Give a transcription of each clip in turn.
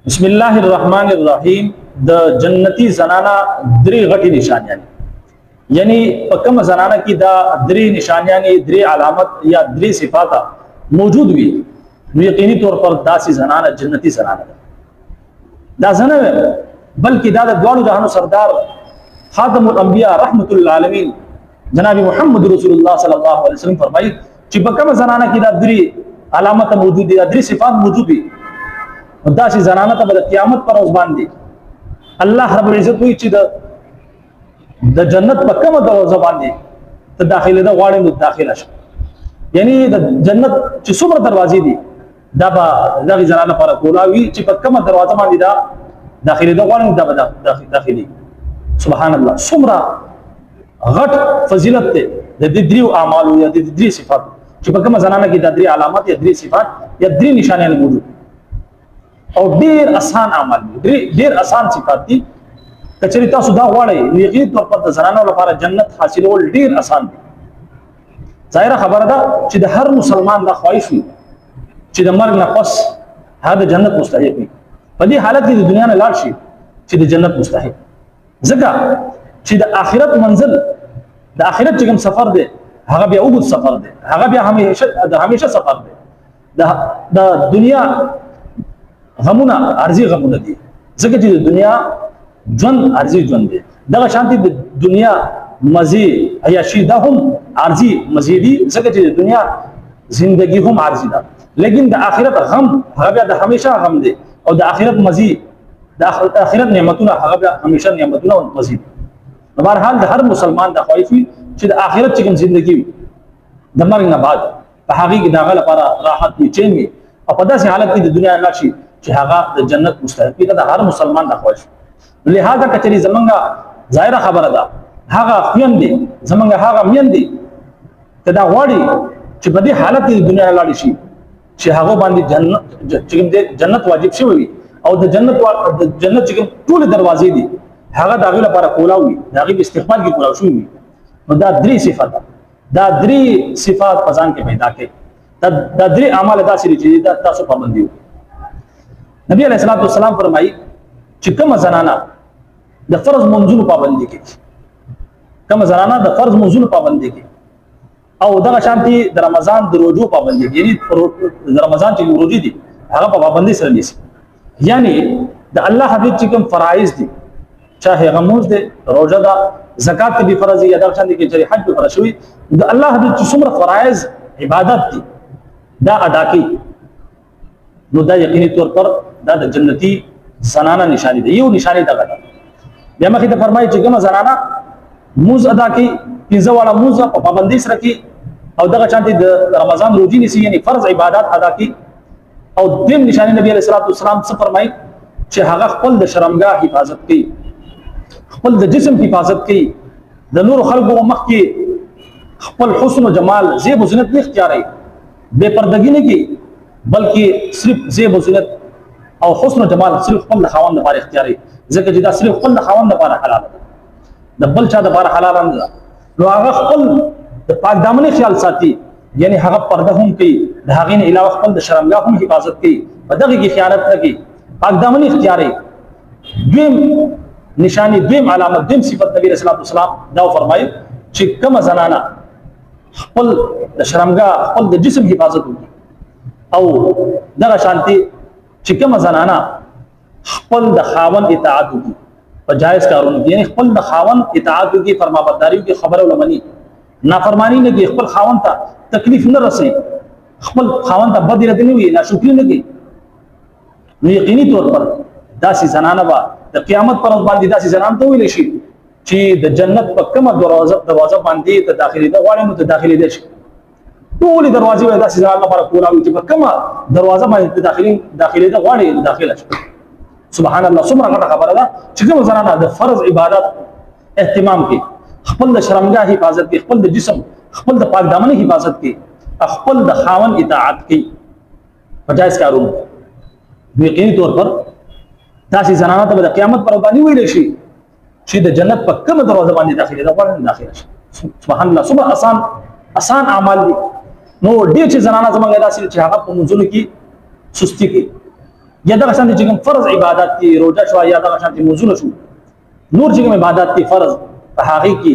بسم الله الرحمن الرحیم د جنتی زنانا درې غټي نشانیاں یعنی په کوم زنانا کې دا درې نشانیاں درې علامت یا درې صفات موجود وي نو یقیني طور پر داسې زنانا جنتی زنانا دا زنانه بلکې دا د دوانو جهانو سردار خاتم الانبیاء رحمت للعالمین جناب محمد رسول الله صلی الله علیه وسلم فرمایي چې په کوم زنانا کې دا درې علامت موجود دي دا درې صفات موجود دي دا چې زنانه ته د قیامت پر ورځ باندې الله رب العزت وی چې د جنت په کومه دروازه باندې ته داخله ده غواړې نو داخله شه یعنی د جنت چې څومره دروازې دي دا به دغه زنانه پر کولاوي چې په کومه دروازه باندې دا داخله ده غواړې دا به داخلي سبحان الله څومره غټ فضیلت ته د دې درې اعمالو یا د دې صفات چې په کومه زنانه کې د درې علامات یا درې صفات یا درې نشانه موجود او ډیر آسان اعمال دي ډیر آسان صفات دي کچری تاسو دا غواړئ یقین طور پر د زنانو لپاره جنت حاصلول ډیر آسان دي ظاهره خبره ده چې د هر مسلمان د خواهش وي چې د مرګ نه پس هغه جنت مستحق وي په دې حالت کې د دنیا نه لاړ شي چې د جنت مستحق ځکه چې د آخرت منزل د آخرت چې کوم سفر دی هغه بیا اوږد سفر دی هغه بیا همیشه سفر دی د دنیا غمونه ارزي غمونه دي ځکه چې د دنیا ژوند ارزي ژوند دي دغه شانتي د دنیا مزي عیاشي ده هم ارزي مزي دي ځکه چې د دنیا زندگی هم ارزي ده لیکن د آخرت غم هغه بیا د همیشه غم دي او د آخرت مزي د آخرت نعمتونه هغه بیا همیشه نعمتونه او مزي دي په هر حال د هر مسلمان د خوایفي چې د آخرت چې کوم زندگی د مرګ نه بعد په هغه کې دغه لپاره راحت وي چین وي او په داسې حالت کې د دنیا نه شي چې هغه د جنت مستحق دی د هر مسلمان د خواهش لہذا کچری زمونږه ظاهره خبره ده هغه خیان دي زمونږه هغه مین دي ته دا غواړي چې په دې حالت کې د دنیا لاړ شي چې هغه باندې جنت واجب شوی وي او د جنت چې ټول دروازې دي هغه دغه لپاره کولاوي دغه استقبال کې کولاو شوی وي نو دا درې صفات دا درې صفات په ځان کې پیدا کړي دا درې اعمال داسې دي چې تاسو پابندي نبی علیہ الصلوۃ والسلام فرمایي چې کوم زنانه د فرض منځونو پابندي کوي کوم زنانه د فرض منځونو پابندي کوي او دغه شانتي د رمضان د روزو پابندي یعنی د رمضان چې روزي دي هغه په پابندي سره نیسي یعنی د الله حبیب چې کوم فرایض دي چاهه غموز دي روزه ده زکات به فرض یا دغه شانتي کې چې حج به فرض شوی د الله حبیب چې څومره فرایض عبادت دي دا ادا کوي نو دا یقیني طور پر دا د جنتی زنانه نشانی ده یو نشانی دغه ده بیا مخې ته فرمایي چې کومه زنانه موز ادا کوي پنځه واړه موز په پابندۍ سره کوي او دغه شانتي د رمضان روزي نیسي یعنی فرض عبادت ادا کوي او دیم نشانی نبی علیہ الصلوۃ والسلام څه فرمایي چې هغه خپل د شرمګاه حفاظت کوي خپل د جسم حفاظت کوي د نور خلقو مخ کې خپل حسن او جمال زیب و زینت نه اختیاري بے پردګي نه کوي بلکې صرف زیب و زینت او حسن و جمال صرف خپل خاوند لپاره اختیاري ځکه چې دا صرف خپل خاوند لپاره حلال ده د بل چا لپاره حلال نه ده نو هغه خپل د پاک دامنۍ خیال ساتي یعنی هغه پرده هم کوي د هغې نه علاوه خپل د شرمګاه هم حفاظت کوي په دغه کې خیانت نه کوي پاک دامنۍ اختیاري دویم نشانی دویم علامت دویم صفت نبی رسول الله صلی الله علیه وسلم دا فرمایي چې کومه زنانه خپل د شرمګاه خپل د جسم حفاظت وکړي او دغه شانتي چې کومه زنانه خپل د خاوند اطاعت وکړي په جایز کارونو کې یعنی خپل د خاوند اطاعت وکړي فرمانبرداري وکړي خبره ولمني نافرمانی نه کوي خپل خاوند ته تکلیف نه رسي خپل خاوند ته بد رد نه وي ناشکری نه کوي نو یقیني طور پر داسې زنانه به د قیامت پر ورځ باندې داسې زنانه ته ویل شي چې د جنت په کومه دروازه باندې ته داخلي ده غواړي نو ته داخلي ده شي ټول دروازې وای داسې ځان لپاره کولاوي چې په کومه دروازه باندې داخلي ده غواړي داخله شي سبحان الله څومره غټه خبره ده چې کوم زنانه د فرض عبادت اهتمام کوي خپل د شرمګاه حفاظت کوي خپل د جسم خپل د پاک دامنۍ حفاظت کوي خپل د خاوند اطاعت کوي په جایز کارونو یقیني طور پر داسې زنانه ته د قیامت پر باندې ویل شي چې د جنت په کومه دروازه باندې داخلي ده غواړي داخله شي سبحان الله څومره آسان اعمال دي نو ډېر چې زنانه زمونږ داسې چې هغه په منځونو کې سستی کوي یا دغه شان چې کوم فرض عبادت کې روزه شو یا دغه شان موضوع شو نور چې کوم عبادت کې فرض په هغه کې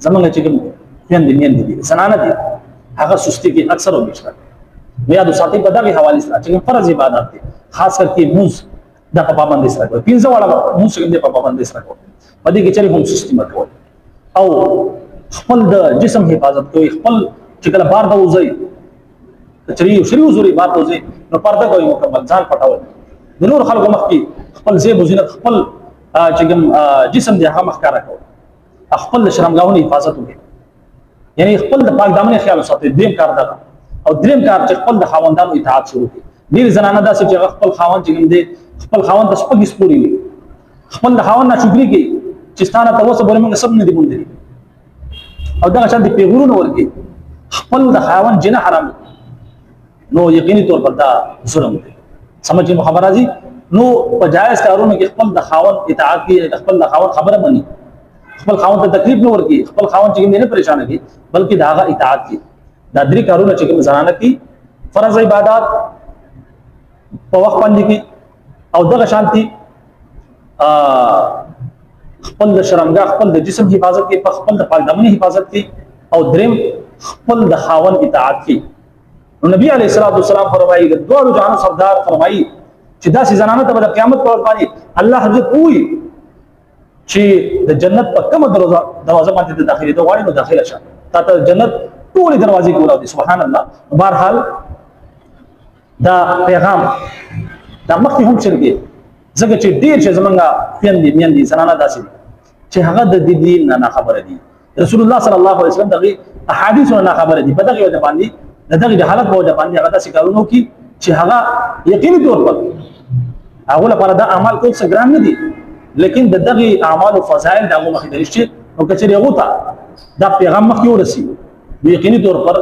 زمونږ چې کوم میندې دي زنانه دي هغه سستی کې اکثر او بیشتر بیا د ساتي په دغه حواله سره چې کوم فرض عبادت دي خاص کر کې موږ د پابندۍ سره کوي پنځه واړه موږ څنګه په پابندۍ سره کوي په دې کې چې هم سستی مکو او خپل د جسم حفاظت کوي خپل چې کله بار د وځي چری شری وزوري بار د وځي نو پرده کوي مکمل ځان پټاوي د نور خلکو مخ کې خپل زیب وزینت خپل چې کوم جسم دی هغه مخکاره کوي خپل شرمګاونو حفاظت وکړي یعنی خپل د پاک دامن خیال وساتي دیم کار ده او دریم کار چې خپل د خاوندانو اطاعت شروع کړي ډیر زنانه داسې چې خپل خاوند چې کوم دی خپل خاوند د سپګي سپوري خپل د خاوند ناشکری کوي چې ستانه تاسو بوله موږ سب نه دی مونږ او دا شان دي پیغورونه ورکی خپل د خاوند جنه حرام نو یقیني طور پر دا ظلم دی سمجھي خبر راځي نو په جایز کارونو کې خپل د خاوند اطاعت کوي خپل د خاوند خبره مني خپل خاوند ته تکلیف نه ورکی خپل خاوند چې نه پریشان کی بلکې داغه اطاعت کی دا درې کارونه چې کوم زنانه کی فرض عبادت په وخت باندې کی او دغه شانتي خپل د شرمګاه خپل د جسم حفاظت کی خپل د پاک دامن حفاظت کی او دریم خپل د خاوند اطاعت کی نو نبی علیہ الصلوۃ والسلام فرمایي د دوه جهان سردار فرمایي چې دا سي زنانه ته د قیامت پر باندې الله حضرت وي چې د جنت په کومه دروازه باندې د داخلي دوه غواړي نو داخله شه تا ته جنت ټول دروازې کولاو دي سبحان الله بهرحال دا پیغام دا مخکې هم چرګي زګه چې ډیر چې زمونږه میندې زنانه داسې چې هغه د دین نه خبره دي رسول الله صلی الله علیه وسلم دغه احادیث نه خبره دي په دغه وجه باندې دغه حالت په وجه باندې هغه داسې کارونه کوي چې هغه یقیني طور پر هغه لپاره دا اعمال کوم څه ګران نه دي لیکن دغه اعمال او فضایل دغه مخې درشي او کچري هغه ته دا پیغام مخکې ورسي یقیني طور پر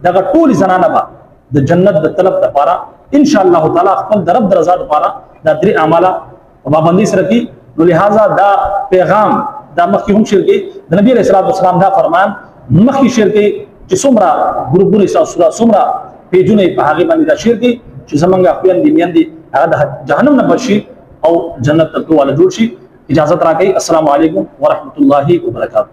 دغه ټول زنانه به د جنت د طلب لپاره ان شاء الله تعالی خپل د رب رضا لپاره دا درې اعمال او پابندۍ سره کی نو لہذا دا پیغام دا مخکې هم شیر کې د نبی علیہ الصلوۃ والسلام دا فرمان مخکې شیر کې چې څومره ګروپونه سره څومره پیجونه په هغه باندې دا شیر کې چې زمونږ خپل دي میندې هغه د جهنم نه بچي او جنت ته والا جوړ شي اجازه راکړئ السلام علیکم ورحمت الله وبرکاته